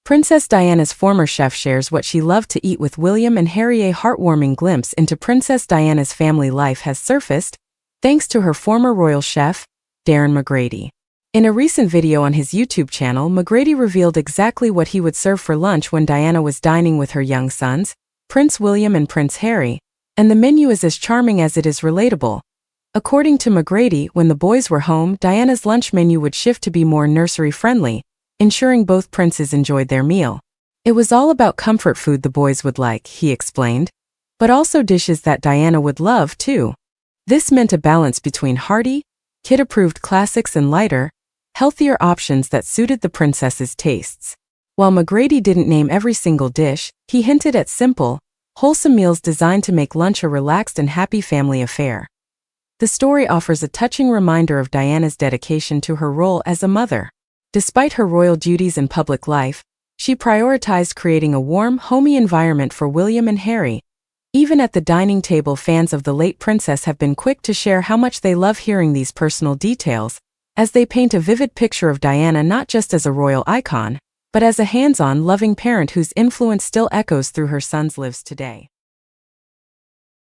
Princess Diana's former chef shares what she loved to eat with William and Harry. A heartwarming glimpse into Princess Diana's family life has surfaced, thanks to her former royal chef, Darren McGrady. In a recent video on his YouTube channel, McGrady revealed exactly what he would serve for lunch when Diana was dining with her young sons, Prince William and Prince Harry, and the menu is as charming as it is relatable. According to McGrady, when the boys were home, Diana's lunch menu would shift to be more nursery-friendly, ensuring both princes enjoyed their meal. It was all about comfort food the boys would like, he explained, but also dishes that Diana would love too. This meant a balance between hearty, kid-approved classics and lighter, healthier options that suited the princess's tastes. While McGrady didn't name every single dish, he hinted at simple, wholesome meals designed to make lunch a relaxed and happy family affair. The story offers a touching reminder of Diana's dedication to her role as a mother. Despite her royal duties and public life, she prioritized creating a warm, homey environment for William and Harry. Even at the dining table, fans of the late princess have been quick to share how much they love hearing these personal details, as they paint a vivid picture of Diana not just as a royal icon, but as a hands-on, loving parent whose influence still echoes through her sons' lives today.